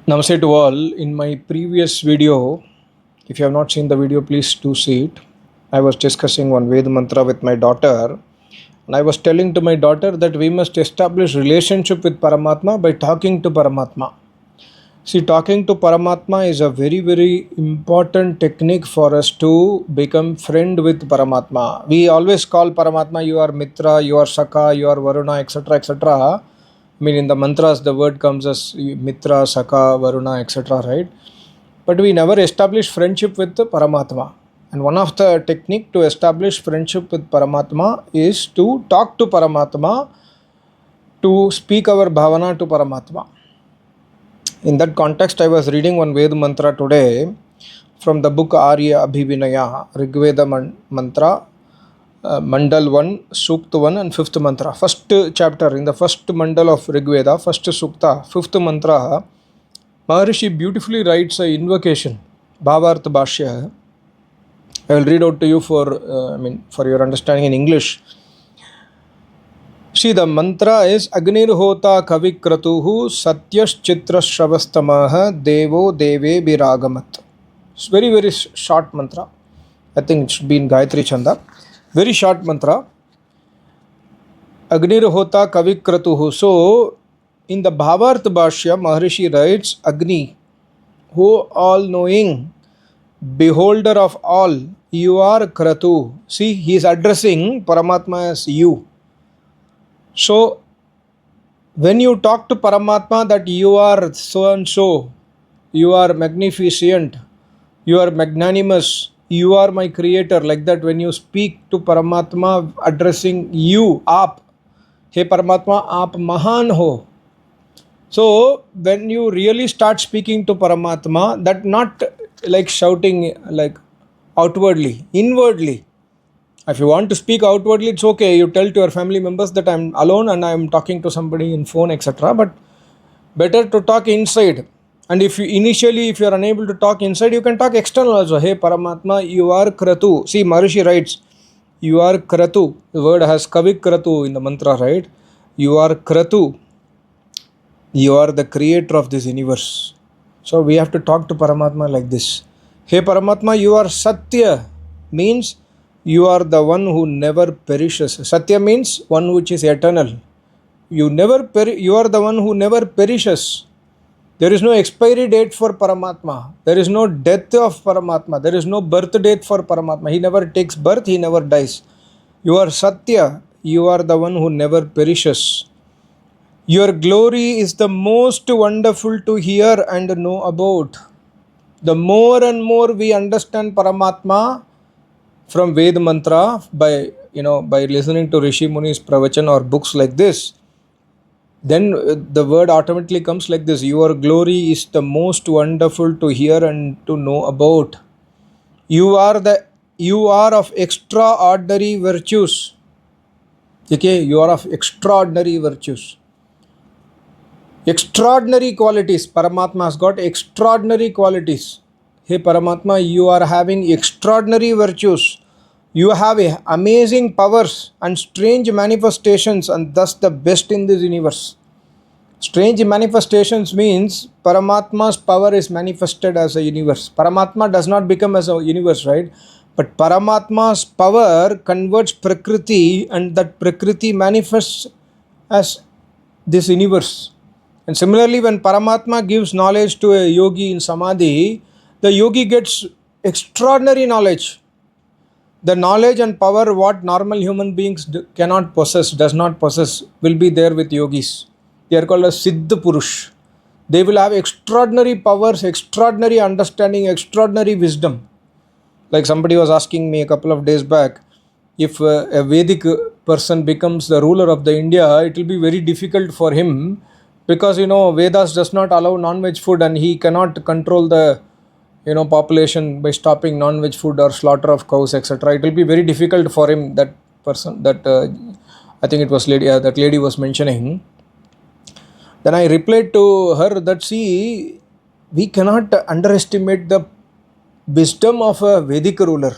Namaste to all. In my previous video, if you have not seen the video, please do see it. I was discussing one Ved mantra with my daughter, and I was telling to my daughter that we must establish relationship with Paramatma by talking to Paramatma. See, talking to Paramatma is a very important technique for us to become friend with Paramatma. We always call Paramatma, you are Mitra, you are Saka, you are Varuna, etc. etc. I mean, in the mantras, the word comes as Mitra, Saka, Varuna, etc. Right? But we never establish friendship with the Paramatma. And one of the technique to establish friendship with Paramatma is to talk to Paramatma, to speak our bhavana to Paramatma. In that context, I was reading one Ved mantra today from the book Acharya Abhivinaya, Rigved mantra, Mandal 1, Sukta 1 and 5th mantra. First chapter, in the first mandal of Rigveda, first Sukta, 5th mantra, Maharishi beautifully writes a invocation, Bhavartha Bhashya. I will read out to you for your understanding in English. See, the mantra is Agnirhota Kavikratuhu Satyashchitrashravastamaha Devo Deve Biragamat. It's very short mantra. I think it should be in Gayatri Chanda. Very short mantra. Agnirhota Kavikratuhu. So, in the Bhavartha Bhashya, Maharishi writes Agni, who all knowing, beholder of all, you are Kratu. See, he is addressing Paramatma as you. So, when you talk to Paramatma that you are so and so, you are magnificent, you are magnanimous, you are my creator, like that, when you speak to Paramatma addressing you, aap, hey Paramatma, aap mahan ho. So, when you really start speaking to Paramatma, that not like shouting like outwardly, inwardly. If you want to speak outwardly, it's okay. You tell to your family members that I'm alone and I'm talking to somebody in phone, etc. But better to talk inside. And if you are unable to talk inside, you can talk external also. Hey Paramatma, you are Kratu. See, Maharishi writes, you are Kratu. The word has Kavik Kratu in the mantra, right? You are Kratu. You are the creator of this universe. So we have to talk to Paramatma like this. Hey Paramatma, you are Satya. Means you are the one who never perishes. Satya means one which is eternal. You are the one who never perishes. There is no expiry date for Paramatma. There is no death of Paramatma. There is no birth date for Paramatma. He never takes birth, he never dies. You are Satya. You are the one who never perishes. Your glory is the most wonderful to hear and know about. The more and more we understand Paramatma from Ved mantra by listening to Rishi Muni's pravachan or books like this, then the word automatically comes like this: your glory is the most wonderful to hear and to know about. You are of extraordinary virtues. Okay, you are of extraordinary virtues. Extraordinary qualities. Paramatma has got extraordinary qualities. Hey Paramatma, you are having extraordinary virtues. You have amazing powers and strange manifestations, and thus the best in this universe. Strange manifestations means Paramatma's power is manifested as a universe. Paramatma does not become as a universe, right? But Paramatma's power converts Prakriti, and that Prakriti manifests as this universe. And similarly, when Paramatma gives knowledge to a yogi in Samadhi, the yogi gets extraordinary knowledge. The knowledge and power what normal human beings cannot possess, does not possess, will be there with yogis. They are called as Siddha Purush. They will have extraordinary powers, extraordinary understanding, extraordinary wisdom. Like somebody was asking me a couple of days back, if a Vedic person becomes the ruler of the India, it will be very difficult for him because Vedas does not allow non-veg food and he cannot control the population by stopping non-veg food or slaughter of cows, etc. It will be very difficult for him. That person, that I think it was lady, that lady was mentioning. Then I replied to her that, see, we cannot underestimate the wisdom of a Vedic ruler.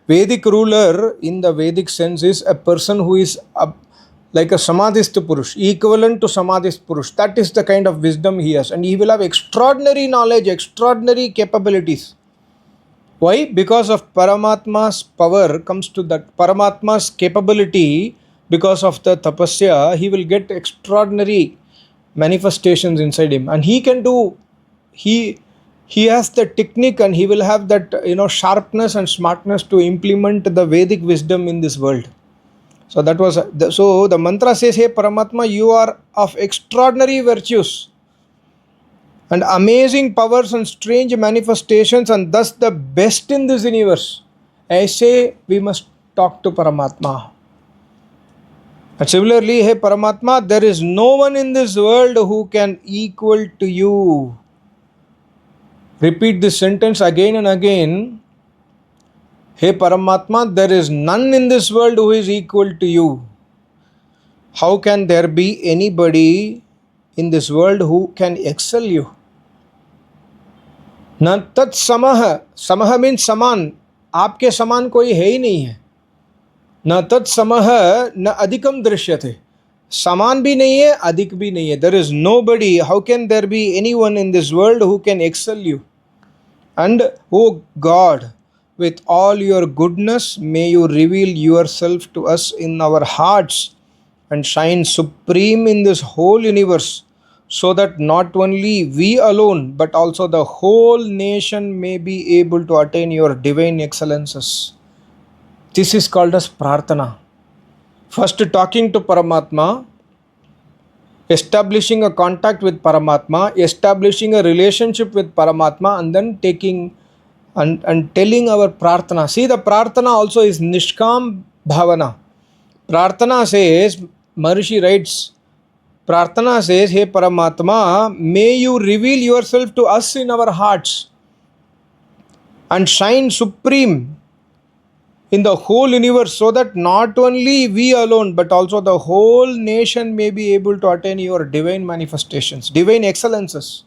Vedic ruler in the Vedic sense is a person who is like a Samadhist Purush, equivalent to Samadhist Purush. That is the kind of wisdom he has. And he will have extraordinary knowledge, extraordinary capabilities. Why? Because of Paramatma's power comes to that. Paramatma's capability, because of the tapasya, he will get extraordinary manifestations inside him. And he can do, he has the technique, and he will have that, sharpness and smartness to implement the Vedic wisdom in this world. So that was, so the mantra says, hey Paramatma, you are of extraordinary virtues and amazing powers and strange manifestations, and thus the best in this universe. I say we must talk to Paramatma. And similarly, hey Paramatma, there is no one in this world who can equal to you. Repeat this sentence again and again. Hey Paramatma, there is none in this world who is equal to you. How can there be anybody in this world who can excel you? न तत् समह, समह means समान, आपके समान कोई है ही नहीं है. न तत् समह न अधिकम दृश्यते, समान भी नहीं है, अधिक भी नहीं है. There is nobody. How can there be anyone in this world who can excel you? And oh God, with all your goodness, may you reveal yourself to us in our hearts and shine supreme in this whole universe, so that not only we alone but also the whole nation may be able to attain your divine excellences. This is called as prarthana. First talking to Paramatma, establishing a contact with Paramatma, establishing a relationship with Paramatma, and then taking and telling our prarthana. See, the prarthana also is Nishkam Bhavana. Prarthana says, Maharishi writes, Prarthana says, hey Paramatma, may you reveal yourself to us in our hearts and shine supreme in the whole universe, so that not only we alone but also the whole nation may be able to attain your divine manifestations, divine excellences.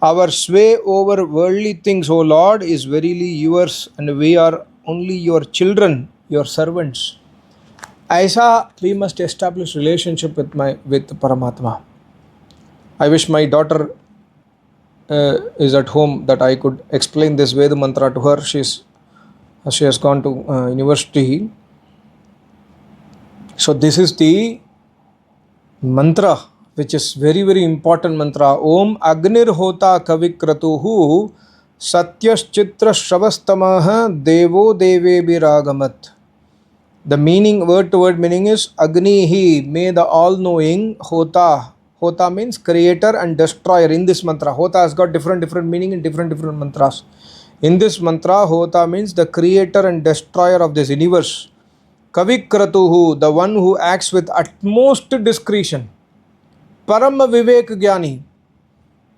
Our sway over worldly things, O Lord, is verily yours, and we are only your children, your servants. Aisa, we must establish relationship with Paramatma. I wish my daughter is at home, that I could explain this Veda mantra to her. She has gone to university. So this is the mantra, which is very, very important mantra. Om Agnir Hota Kavikratuhu Satyaschitra Shavastamaha Devo Deve Biragamat. The meaning, word to word meaning is Agnihi, may the all-knowing, Hota. Hota means creator and destroyer in this mantra. Hota has got different meaning in different mantras. In this mantra, Hota means the creator and destroyer of this universe. Kavikratuhu, the one who acts with utmost discretion. Param Vivek Jnani.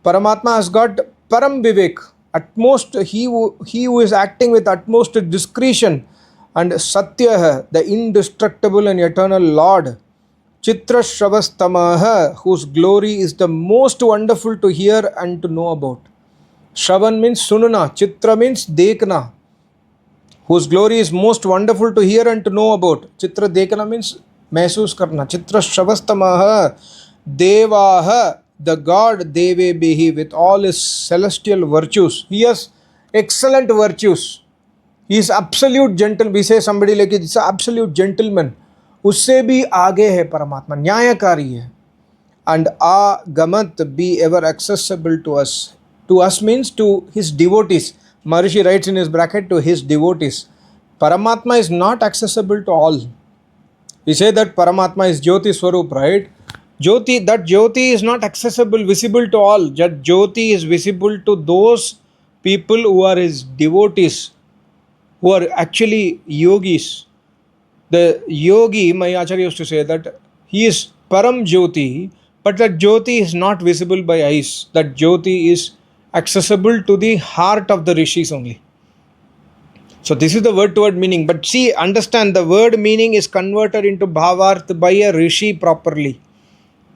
Paramatma has got Param Vivek, utmost, he who is acting with utmost discretion. And Satya, the indestructible and eternal Lord. Chitra Shravastamaha, whose glory is the most wonderful to hear and to know about. Shravan means sunana, Chitra means dekna, whose glory is most wonderful to hear and to know about. Chitra dekna means mehsoos karna. Chitra Shravastamaha, Devaha, the God Deve Behi, with all his celestial virtues. He has excellent virtues. He is absolute gentle. We say somebody like it's absolute gentleman. उससे भी आगे है परमात्मा, न्यायकारी है. And Gamat, be ever accessible to us. To us means to his devotees. Maharishi writes in his bracket, to his devotees. Paramatma is not accessible to all. We say that Paramatma is Jyoti Swarup, right? Jyoti, that Jyoti is not accessible, visible to all. That Jyoti is visible to those people who are his devotees, who are actually yogis. The yogi, my Acharya used to say that he is Param Jyoti, but that Jyoti is not visible by eyes. That Jyoti is accessible to the heart of the rishis only. So this is the word to word meaning. But see, understand, the word meaning is converted into bhavarth by a rishi properly.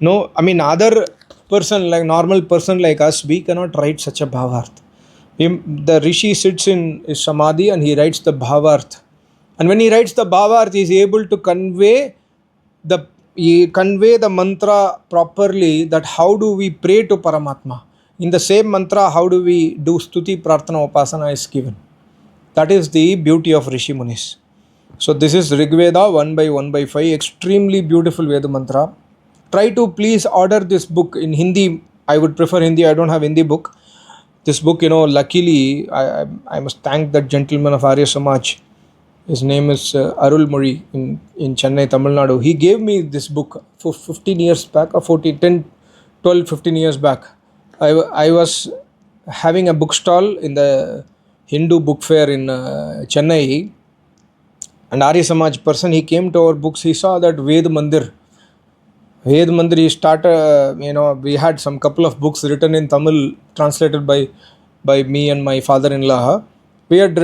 No, I mean other person, like normal person like us, we cannot write such a bhavarth. The rishi sits in his samadhi and he writes the bhavarth. And when he writes the bhavarth, he is able to convey the convey the mantra properly, that how do we pray to Paramatma. In the same mantra, how do we do Stuti Prarthana Upasana is given. That is the beauty of Rishi Munis. So this is Rigveda 1 by 1 by 5, extremely beautiful Veda mantra. Try to please order this book in Hindi. I would prefer Hindi. I don't have Hindi book. This book, luckily, I must thank that gentleman of Arya Samaj. His name is Arul Mori in Chennai, Tamil Nadu. He gave me this book for 15 years back, or 15 years back. I was having a bookstall in the Hindu book fair in Chennai, and Arya Samaj person, he came to our books, he saw that Ved Mandir, he started, we had some couple of books written in Tamil, translated by me and my father-in-law. We had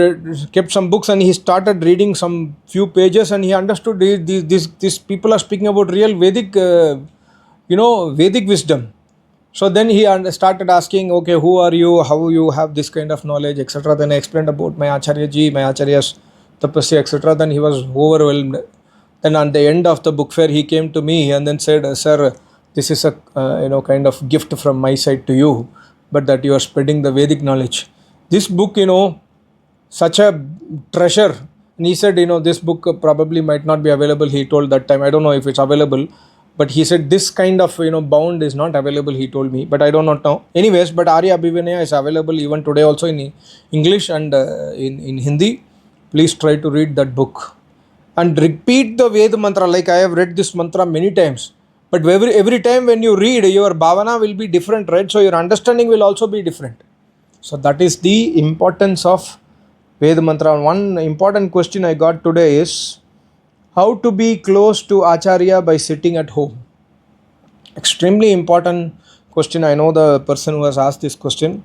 kept some books, and he started reading some few pages, and he understood these people are speaking about real Vedic, Vedic wisdom. So then he started asking, okay, who are you, how you have this kind of knowledge, etc. Then I explained about my Acharya ji, my Acharya's tapasya, etc. Then he was overwhelmed. Then at the end of the book fair, he came to me and then said, sir, this is a kind of gift from my side to you, but that you are spreading the Vedic knowledge. This book, such a treasure. And he said, this book probably might not be available. He told that time, I don't know if it's available, but he said this kind of bound is not available, he told me, but I do not know. Anyways, but Arya Abhivinaya is available even today also in English and in Hindi. Please try to read that book and repeat the Veda mantra. Like I have read this mantra many times, but every time when you read, your bhavana will be different, right? So your understanding will also be different. So that is the importance of Veda mantra. One important question I got today is how to be close to Acharya by sitting at home. Extremely important question. I know the person who has asked this question.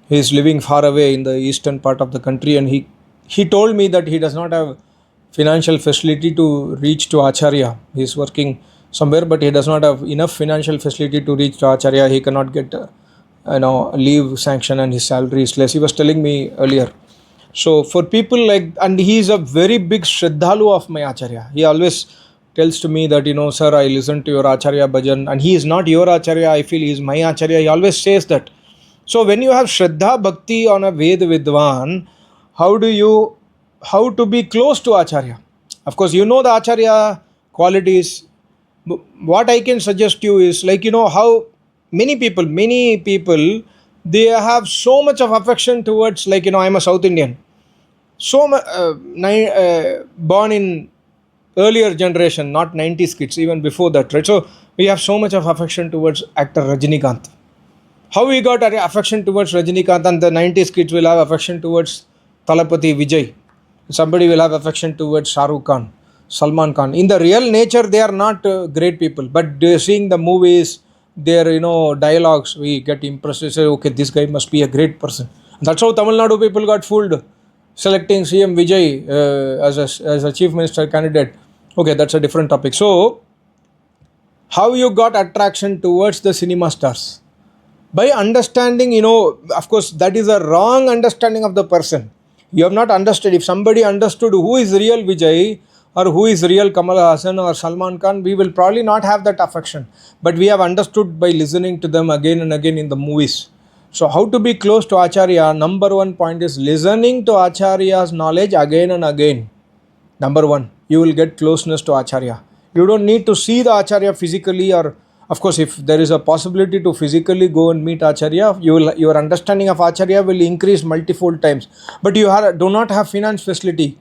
He is living far away in the eastern part of the country, and he told me that he does not have financial facility to reach to Acharya. He is working somewhere, but he does not have enough financial facility to reach to Acharya. He cannot get leave sanction, and his salary is less. He was telling me earlier. So for people and he is a very big Shraddhalu of my Acharya. He always tells to me that, sir, I listen to your Acharya bhajan, and he is not your Acharya, I feel he is my Acharya. He always says that. So when you have Shraddha Bhakti on a Ved Vidwan, how to be close to Acharya? Of course, the Acharya qualities. What I can suggest you is how many people, they have so much of affection towards, I'm a South Indian. So born in earlier generation, not 90s kids, even before that, right? So we have so much of affection towards actor Rajinikanth. How we got affection towards Rajinikanth, and the 90s kids will have affection towards Talapati Vijay. Somebody will have affection towards Shah Rukh Khan, Salman Khan. In the real nature, they are not great people, but seeing the movies, their dialogues, we get impressed. We say, okay, this guy must be a great person. And that's how Tamil Nadu people got fooled, selecting CM Vijay as a chief minister candidate. Okay, that's a different topic. So how you got attraction towards the cinema stars? By understanding, of course, that is a wrong understanding of the person. You have not understood. If somebody understood who is real Vijay or who is real Kamal Hassan or Salman Khan, we will probably not have that affection. But we have understood by listening to them again and again in the movies. So how to be close to Acharya? Number one point is listening to Acharya's knowledge again and again. Number one, you will get closeness to Acharya. You don't need to see the Acharya physically, or of course, if there is a possibility to physically go and meet Acharya, your understanding of Acharya will increase multifold times. But you do not have finance facility,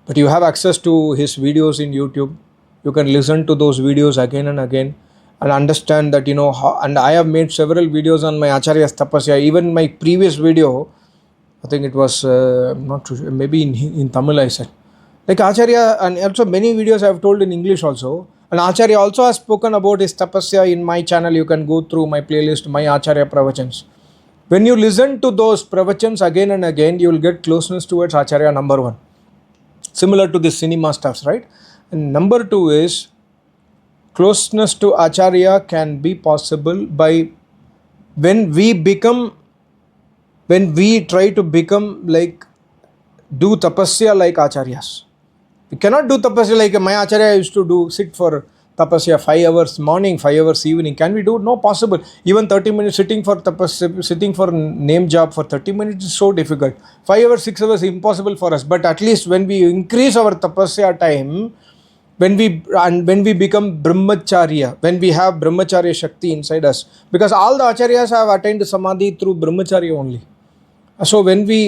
but you have access to his videos in YouTube. You can listen to those videos again and again and understand that, and I have made several videos on my Acharya's tapasya. Even my previous video, I think it was, not too sure, maybe in Tamil I said. Like Acharya, and also many videos I have told in English also. And Acharya also has spoken about his tapasya in my channel. You can go through my playlist, my Acharya Pravachans. When you listen to those Pravachans again and again, you will get closeness towards Acharya, number one. Similar to the cinema stars, right? And number two is, closeness to Acharya can be possible by when we try to become do tapasya like Acharyas. We cannot do tapasya like my Acharya used to sit for tapasya 5 hours morning, 5 hours evening. Can we do? No possible. Even 30 minutes sitting for tapasya, sitting for name job for 30 minutes is so difficult. 5 hours, 6 hours impossible for us. But at least when we increase our tapasya time, when we become brahmacharya, when we have brahmacharya shakti inside us, because all the acharyas have attained samadhi through brahmacharya only. So when we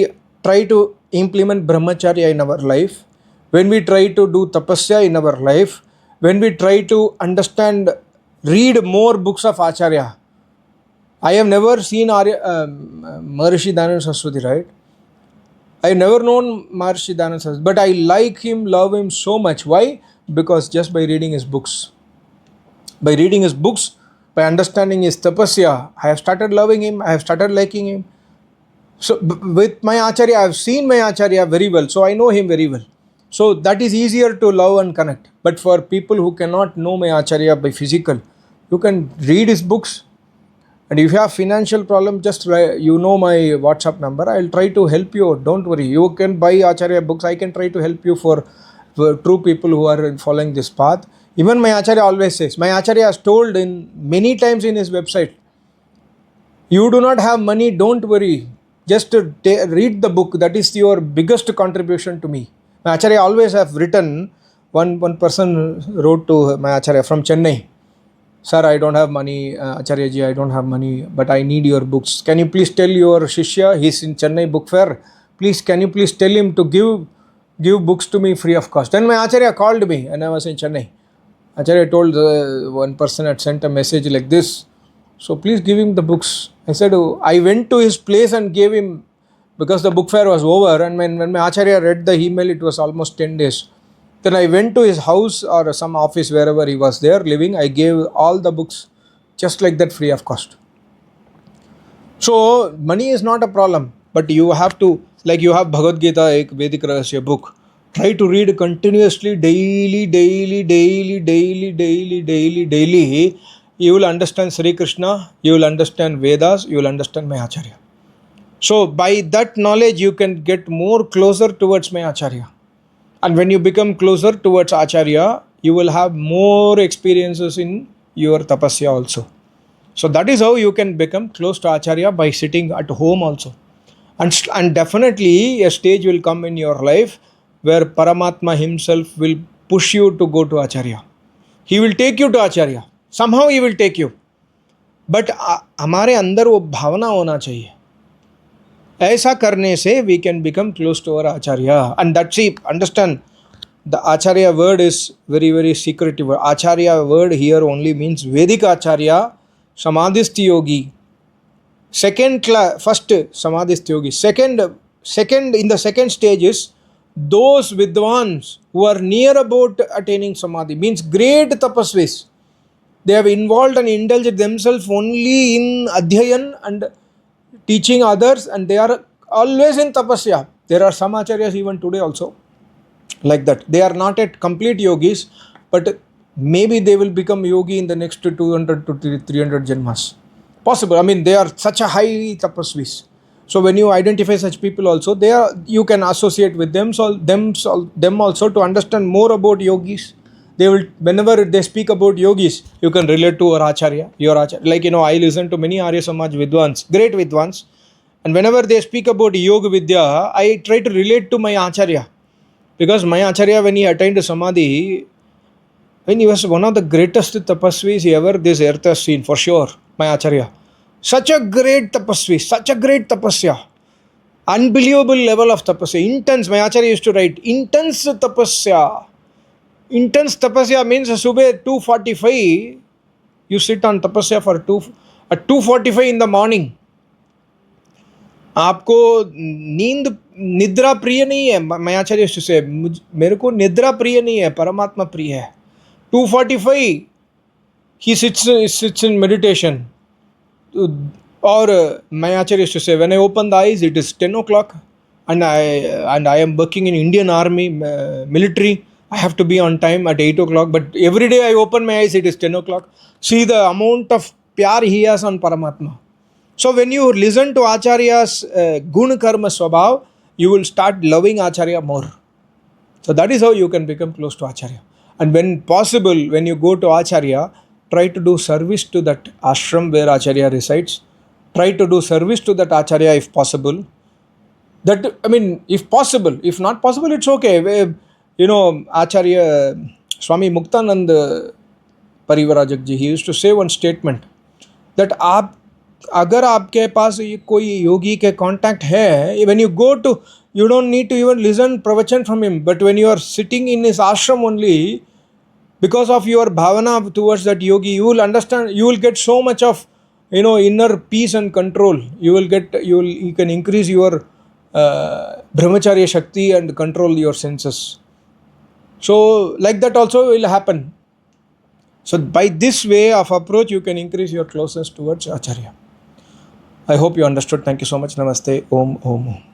try to implement brahmacharya in our life, when we try to do tapasya in our life, when we try to understand, read more books of Acharya. I have never seen Maharishi Dayananda Saraswati, right? I have never known Maharishi Dayananda Saraswati, but I like him, love him so much. Why? Because just by reading his books. By reading his books, by understanding his tapasya, I have started loving him, I have started liking him. So with my Acharya, I have seen my Acharya very well, so I know him very well. So that is easier to love and connect. But for people who cannot know my Acharya by physical, you can read his books. And if you have financial problem, just you know my WhatsApp number. I will try to help you. Don't worry. You can buy Acharya books. I can try to help you for true people who are following this path. Even my Acharya always says, my Acharya has told in many times in his website, you do not have money, don't worry. Just read the book. That is your biggest contribution to me. My Acharya always have written, one person wrote to my Acharya from Chennai, Sir, I don't have money, Acharya ji, I don't have money, but I need your books. Can you please tell your Shishya, he's in Chennai book fair, can you please tell him to give books to me free of cost. Then my Acharya called me and I was in Chennai. Acharya told one person had sent a message like this, so please give him the books. I said, I went to his place and gave him, because the book fair was over, and when my Acharya read the email, it was almost 10 days. Then I went to his house or some office, wherever he was there living. I gave all the books just like that, free of cost. So money is not a problem, but you have to, like you have Bhagavad Gita, a Vedic Rahasya book. Try to read continuously, daily. You will understand Sri Krishna, you will understand Vedas, you will understand my Acharya. So by that knowledge, you can get more closer towards my Acharya. And when you become closer towards Acharya, you will have more experiences in your tapasya also. So that is how you can become close to Acharya, by sitting at home also. And definitely a stage will come in your life where Paramatma himself will push you to go to Acharya. He will take you to Acharya. Somehow he will take you. But हमारे अंदर वो भावना होना चाहिए. ऐसा करने से we can become close to our Acharya. And that's it. Understand, the Acharya word is very, very secretive. Acharya word here only means Vedic Acharya, Samadhisthi Yogi. First Samadhisthi Yogi. Second, in the second stage is those Vidwans who are near about attaining Samadhi, means great tapasvis. They have involved and indulged themselves only in Adhyayan and teaching others, and they are always in tapasya. There are some acharyas even today also like that. They are not yet complete yogis, but maybe they will become yogi in the next 200 to 300 janmas. Possible. I mean, they are such a high tapasvis. So when you identify such people also, you can associate with them also to understand more about yogis. They will, whenever they speak about yogis, you can relate to your acharya. Like, I listen to many Arya Samaj Vidwans, great Vidwans, and whenever they speak about Yoga Vidya, I try to relate to my acharya. Because my acharya, when he attained Samadhi, when he was one of the greatest tapasvis ever this earth has seen, for sure, my acharya. Such a great tapasvi, such a great tapasya. Unbelievable level of tapasya. Intense, my acharya used to write, intense tapasya. Intense tapasya means subah 2:45, you sit on tapasya at 2:45 in the morning. आपको नींद निद्रा प्रिय नहीं है. मैं आचार्य से मेरे को निद्रा प्रिय नहीं है, परमात्मा प्रिय है. 2:45 he sits in meditation. Or my acharya used to say, when I open the eyes, it is 10 o'clock, and I am working in Indian Army military. I have to be on time at 8 o'clock, but every day I open my eyes, it is 10 o'clock. See the amount of pyar he has on Paramatma. So when you listen to Acharya's Gun Karma Swabhav, you will start loving Acharya more. So that is how you can become close to Acharya. And when possible, when you go to Acharya, try to do service to that ashram where Acharya resides. Try to do service to that Acharya if possible. That, I mean, if possible. If not possible, it's okay. Acharya Swami Muktanand Parivarajak ji, he used to say one statement that आप अगर आपके पास ये कोई योगी के contact है, when you go to, you don't need to even listen pravachan from him, but when you are sitting in his ashram only, because of your bhavana towards that yogi, you will understand, you will get so much of inner peace and control. You can increase your brahmacharya shakti and control your senses. So like that also will happen. So by this way of approach, you can increase your closeness towards Acharya. I hope you understood. Thank you so much. Namaste. Om Om Om.